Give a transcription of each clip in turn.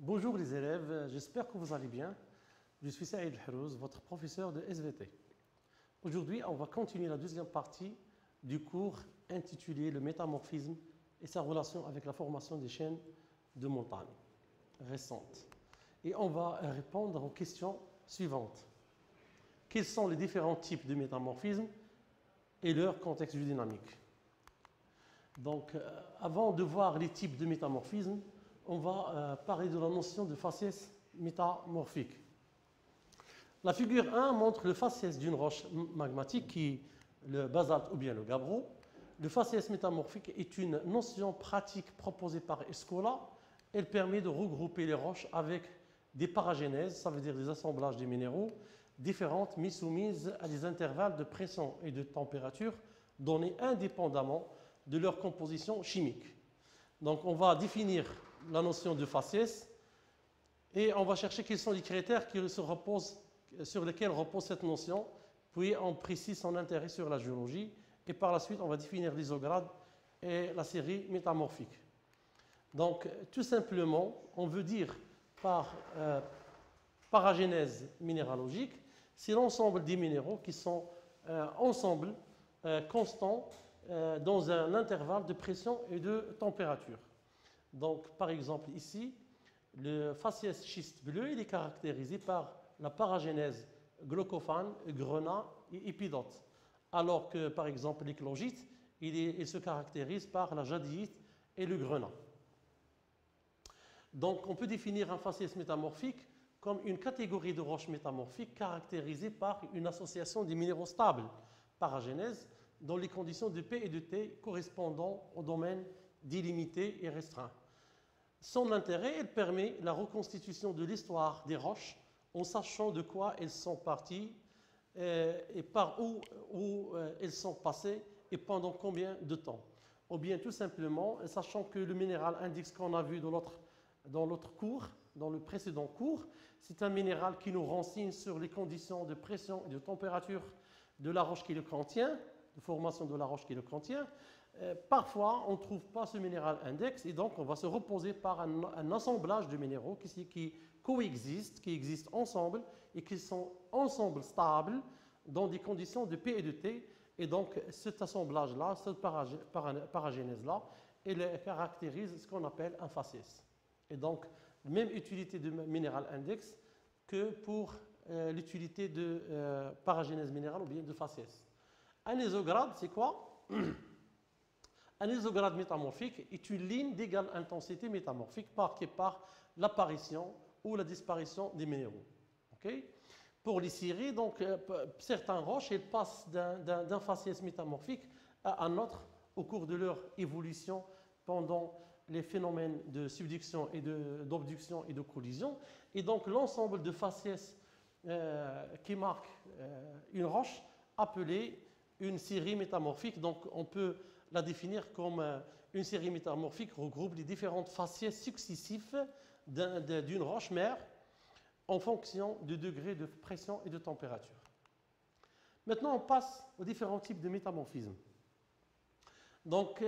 Bonjour les élèves, j'espère que vous allez bien. Je suis Saïd El-Harouz, votre professeur de SVT. Aujourd'hui, on va continuer la deuxième partie du cours intitulé Le métamorphisme et sa relation avec la formation des chaînes de montagne récentes. Et on va répondre aux questions suivantes. Quels sont les différents types de métamorphisme et leur contexte dynamique? Donc, avant de voir les types de métamorphisme, on va parler de la notion de faciès métamorphique. La figure 1 montre le faciès d'une roche magmatique qui est le basalte ou bien le gabbro. Le faciès métamorphique est une notion pratique proposée par Escola. Elle permet de regrouper les roches avec des paragénèses, ça veut dire des assemblages des minéraux différentes mais soumises à des intervalles de pression et de température donnés indépendamment de leur composition chimique. Donc on va définir la notion de faciès et on va chercher quels sont les critères sur lesquels repose cette notion, puis on précise son intérêt sur la géologie et par la suite on va définir l'isograde et la série métamorphique. Donc tout simplement, on veut dire par paragénèse minéralogique, c'est l'ensemble des minéraux qui sont ensemble constants dans un intervalle de pression et de température. Donc, par exemple, ici, le faciès schiste bleu, il est caractérisé par la paragénèse glaucophane, grenat et épidote. Alors que, par exemple, l'éclogite, il se caractérise par la jadéite et le grenat. Donc, on peut définir un faciès métamorphique comme une catégorie de roches métamorphiques caractérisée par une association des minéraux stables, paragénèse, dans les conditions de P et de T correspondant au domaine délimité et restreint. Son intérêt, elle permet la reconstitution de l'histoire des roches en sachant de quoi elles sont parties et par où elles sont passées et pendant combien de temps. Ou bien tout simplement, sachant que le minéral index qu'on a vu dans l'autre cours, dans le précédent cours, c'est un minéral qui nous renseigne sur les conditions de pression et de température de la roche qui le contient, de formation de la roche qui le contient. Parfois, on ne trouve pas ce minéral index et donc on va se reposer par un assemblage de minéraux qui coexistent, qui existent ensemble et qui sont ensemble stables dans des conditions de P et de T. Et donc cet assemblage-là, cette paragénèse-là, elle caractérise ce qu'on appelle un faciès. Et donc, même utilité de minéral index que pour l'utilité de paragénèse minérale ou bien de faciès. Un isograde, c'est quoi? Un isograde métamorphique est une ligne d'égale intensité métamorphique marquée par l'apparition ou la disparition des minéraux. Okay? Pour les scieries, donc, certaines roches elles passent d'un faciès métamorphique à un autre au cours de leur évolution pendant les phénomènes de subduction et d'obduction et de collision. Et donc l'ensemble de faciès qui marque une roche appelée une série métamorphique. Donc on peut la définir comme une série métamorphique regroupe les différentes faciès successifs d'une roche mère en fonction du degré de pression et de température. Maintenant on passe aux différents types de métamorphisme. Donc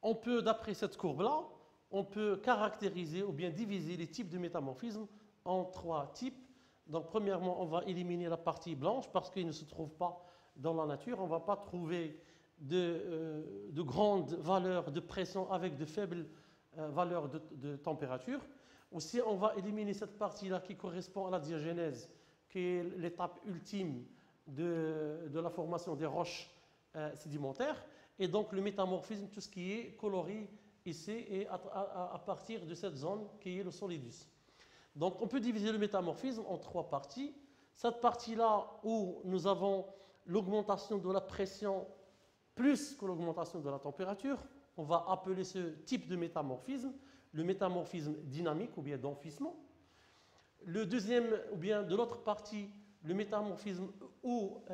on peut, d'après cette courbe-là, on peut caractériser ou bien diviser les types de métamorphisme en trois types. Donc, premièrement, on va éliminer la partie blanche parce qu'il ne se trouve pas dans la nature. On ne va pas trouver de grandes valeurs de pression avec de faibles valeurs de température. Aussi, on va éliminer cette partie-là qui correspond à la diagénèse, qui est l'étape ultime de la formation des roches sédimentaires. Et donc, le métamorphisme, tout ce qui est coloris ici, est à partir de cette zone qui est le solidus. Donc, on peut diviser le métamorphisme en trois parties. Cette partie-là où nous avons l'augmentation de la pression plus que l'augmentation de la température, on va appeler ce type de métamorphisme le métamorphisme dynamique ou bien d'enfouissement. Le deuxième, ou bien de l'autre partie, le métamorphisme où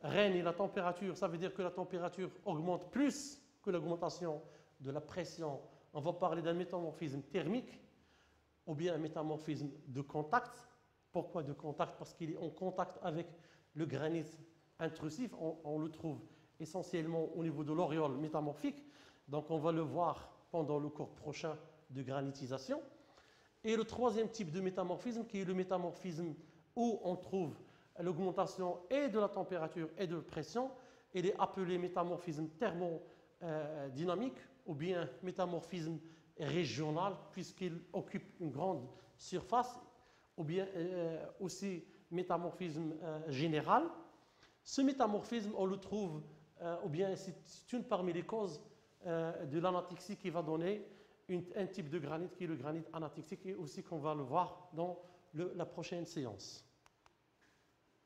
règne la température, ça veut dire que la température augmente plus que l'augmentation de la pression. On va parler d'un métamorphisme thermique ou bien un métamorphisme de contact. Pourquoi de contact? Parce qu'il est en contact avec le granit intrusif. On le trouve essentiellement au niveau de l'auréole métamorphique. Donc on va le voir pendant le cours prochain de granitisation. Et le troisième type de métamorphisme, qui est le métamorphisme où on trouve l'augmentation et de la température et de la pression, il est appelé métamorphisme thermodynamique ou bien métamorphisme régional, puisqu'il occupe une grande surface, ou bien aussi métamorphisme général. Ce métamorphisme, on le trouve, ou bien c'est une parmi les causes de l'anatixie qui va donner un type de granit qui est le granit anatixique, et aussi qu'on va le voir dans la prochaine séance.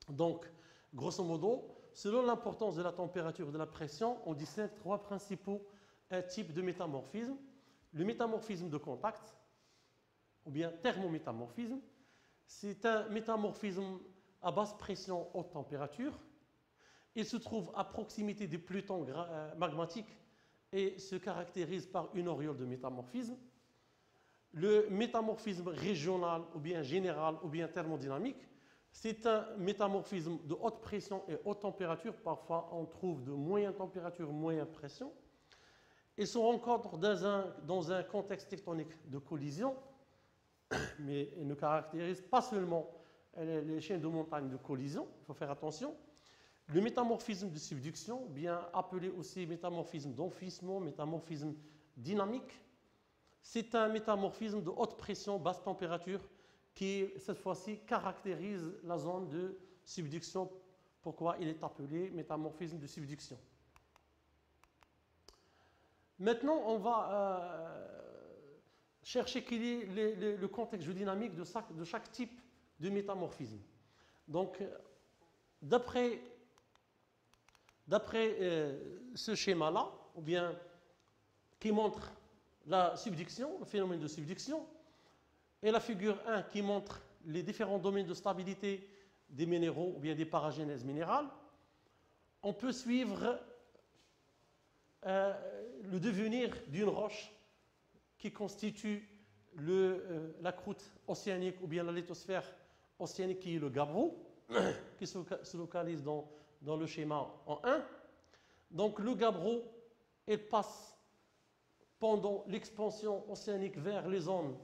Donc, grosso modo, selon l'importance de la température et de la pression, on distingue trois principaux types de métamorphisme. Le métamorphisme de contact, ou bien thermométamorphisme, c'est un métamorphisme à basse pression, haute température. Il se trouve à proximité des plutons magmatiques et se caractérise par une auréole de métamorphisme. Le métamorphisme régional, ou bien général, ou bien thermodynamique, c'est un métamorphisme de haute pression et haute température. Parfois, on trouve de moyenne température, moyenne pression. Ils se rencontrent dans un contexte tectonique de collision, mais ils ne caractérisent pas seulement les chaînes de montagnes de collision, il faut faire attention. Le métamorphisme de subduction, bien appelé aussi métamorphisme d'enfouissement, métamorphisme dynamique, c'est un métamorphisme de haute pression, basse température, qui, cette fois-ci, caractérise la zone de subduction. Pourquoi il est appelé métamorphisme de subduction. Maintenant, on va chercher quel est le contexte géodynamique de chaque type de métamorphisme. Donc, d'après ce schéma-là, ou bien qui montre la subduction, le phénomène de subduction, et la figure 1 qui montre les différents domaines de stabilité des minéraux ou bien des paragénèses minérales, on peut suivre le devenir d'une roche qui constitue la croûte océanique ou bien la lithosphère océanique, qui est le gabbro, qui se localise dans le schéma en 1. Donc le gabbro, il passe pendant l'expansion océanique vers les zones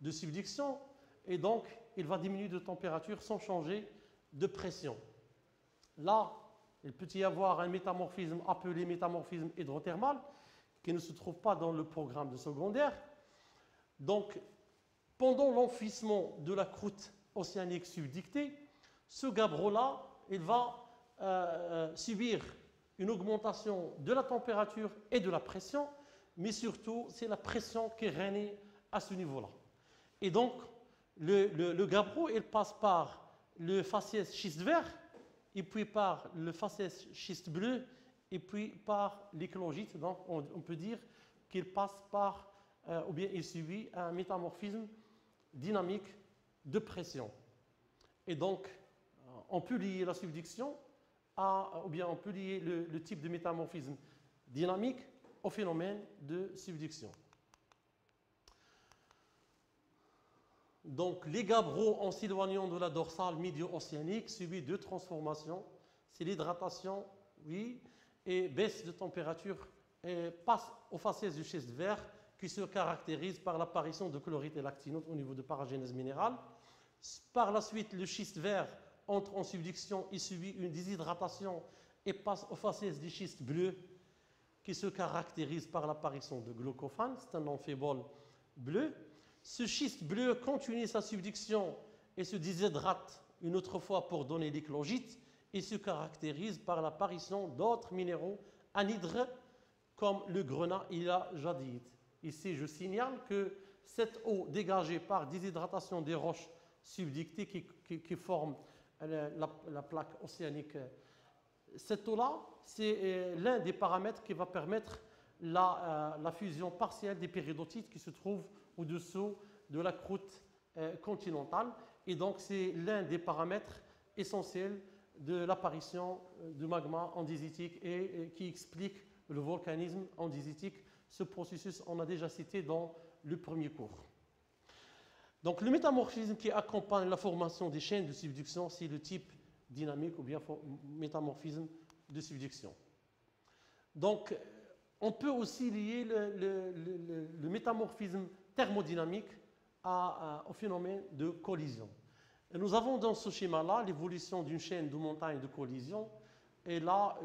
de subduction, et donc il va diminuer de température sans changer de pression. Là, il peut y avoir un métamorphisme appelé métamorphisme hydrothermal, qui ne se trouve pas dans le programme de secondaire. Donc, pendant l'enfouissement de la croûte océanique subductée, ce gabbro-là, il va subir une augmentation de la température et de la pression, mais surtout, c'est la pression qui règne à ce niveau-là. Et donc, le gabbro, il passe par le faciès schiste vert, et puis par le faciès schiste bleu, et puis par l'éclogite. Donc, on peut dire qu'il passe par, ou bien il subit un métamorphisme dynamique de pression. Et donc, on peut lier la subduction ou bien on peut lier le type de métamorphisme dynamique au phénomène de subduction. Donc, les gabbros, en s'éloignant de la dorsale médio-océanique, subissent deux transformations. C'est l'hydratation, oui, et baisse de température, et passe au faciès du schiste vert, qui se caractérise par l'apparition de chlorite et lactinote au niveau de paragénèse minérale. Par la suite, le schiste vert entre en subduction et subit une déshydratation et passe au faciès du schiste bleu, qui se caractérise par l'apparition de glaucophane, c'est un amphibole bleu. Ce schiste bleu continue sa subduction et se déshydrate une autre fois pour donner l'éclogite, et se caractérise par l'apparition d'autres minéraux anhydres comme le grenat et la jadéite. Ici, je signale que cette eau dégagée par déshydratation des roches subductées qui forment la plaque océanique, cette eau-là, c'est l'un des paramètres qui va permettre la fusion partielle des péridotites qui se trouvent au-dessous de la croûte continentale. Et donc, c'est l'un des paramètres essentiels de l'apparition du magma andésitique et qui explique le volcanisme andésitique. Ce processus, on a déjà cité dans le premier cours. Donc, le métamorphisme qui accompagne la formation des chaînes de subduction, c'est le type dynamique ou bien métamorphisme de subduction. Donc, on peut aussi lier le métamorphisme thermodynamique au phénomène de collision. Et nous avons dans ce schéma-là l'évolution d'une chaîne de montagnes de collision et là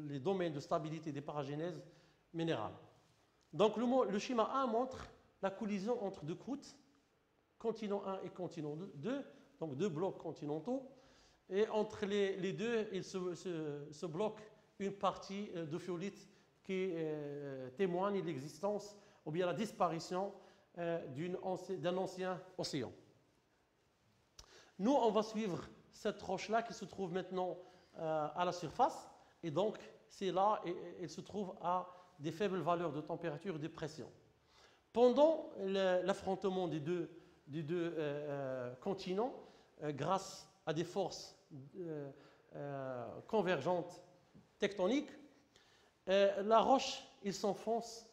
les domaines de stabilité des paragénèses minérales. Donc le schéma 1 montre la collision entre deux croûtes, continent 1 et continent 2, donc deux blocs continentaux. Et entre les deux, il se bloque une partie de phyolite qui témoigne de l'existence ou bien la disparition d'un ancien océan. Nous, on va suivre cette roche-là qui se trouve maintenant à la surface. Et donc, c'est là, elle se trouve à des faibles valeurs de température et de pression. Pendant l'affrontement des deux continents, grâce à des forces convergentes tectoniques, la roche s'enfonce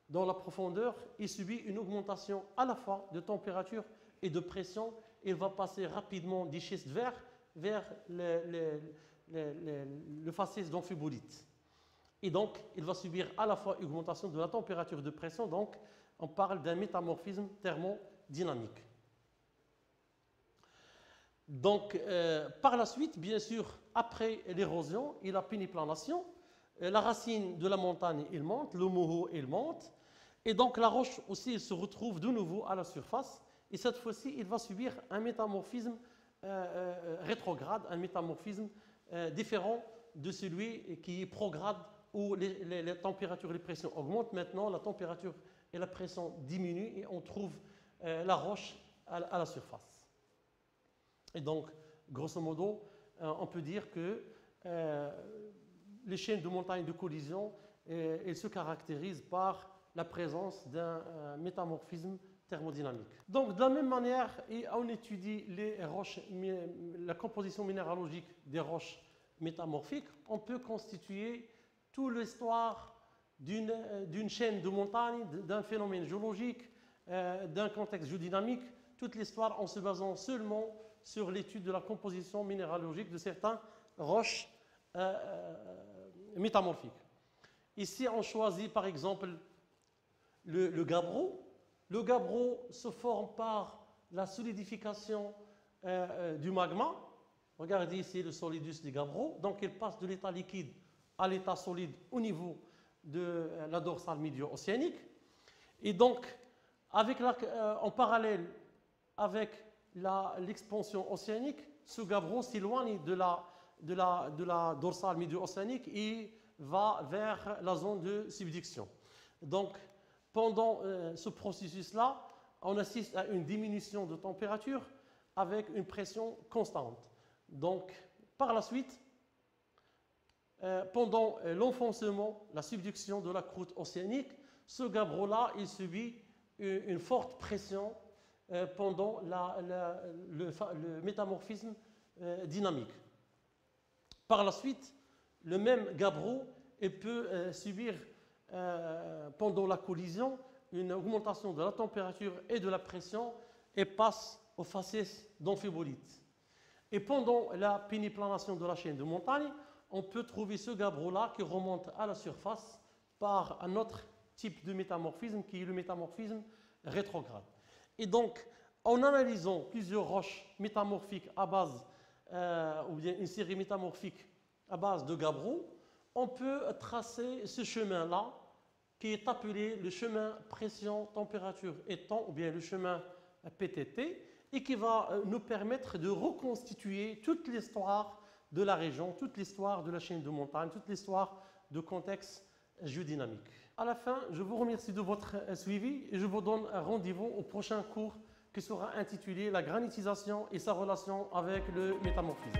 dans la profondeur et subit une augmentation à la fois de température et de pression. Il va passer rapidement des schistes verts vers le faciès d'amphibolite. Et donc, il va subir à la fois une augmentation de la température et de pression. Donc, on parle d'un métamorphisme thermodynamique. Donc, par la suite, bien sûr, après l'érosion et la péniplanation, la racine de la montagne, elle monte, le moho, il monte. Et donc, la roche aussi, elle se retrouve de nouveau à la surface. Et cette fois-ci, il va subir un métamorphisme rétrograde, un métamorphisme différent de celui qui est prograde où les températures et les pressions augmentent. Maintenant, la température et la pression diminuent et on trouve la roche à la surface. Et donc, grosso modo, on peut dire que les chaînes de montagnes de collision elles se caractérisent par la présence d'un métamorphisme thermodynamique. Donc, de la même manière, on étudie la composition minéralogique des roches métamorphiques, on peut constituer toute l'histoire d'une chaîne de montagnes, d'un phénomène géologique, d'un contexte géodynamique, toute l'histoire en se basant seulement sur l'étude de la composition minéralogique de certaines roches métamorphiques. Ici, on choisit par exemple le gabbro. Le gabbro se forme par la solidification du magma. Regardez ici le solidus du gabbro. Donc, il passe de l'état liquide à l'état solide au niveau de la dorsale médio-océanique. Et donc, en parallèle avec l'expansion océanique, ce gabbro s'éloigne de la dorsale médio-océanique et va vers la zone de subduction. Donc, pendant ce processus-là, on assiste à une diminution de température avec une pression constante. Donc, par la suite, pendant l'enfoncement, la subduction de la croûte océanique, ce gabbro-là, il subit une forte pression pendant le métamorphisme dynamique. Par la suite, le même gabbro peut subir pendant la collision une augmentation de la température et de la pression et passe au faciès d'amphibolite. Et pendant la péniplanation de la chaîne de montagne, on peut trouver ce gabbro-là qui remonte à la surface par un autre type de métamorphisme qui est le métamorphisme rétrograde. Et donc, en analysant plusieurs roches métamorphiques à base, ou bien une série métamorphique à base de gabbro, on peut tracer ce chemin-là qui est appelé le chemin pression, température et temps, ou bien le chemin PTT, et qui va nous permettre de reconstituer toute l'histoire de la région, toute l'histoire de la chaîne de montagne, toute l'histoire de contexte géodynamique. À la fin, je vous remercie de votre suivi et je vous donne un rendez-vous au prochain cours qui sera intitulé « La granitisation et sa relation avec le métamorphisme ».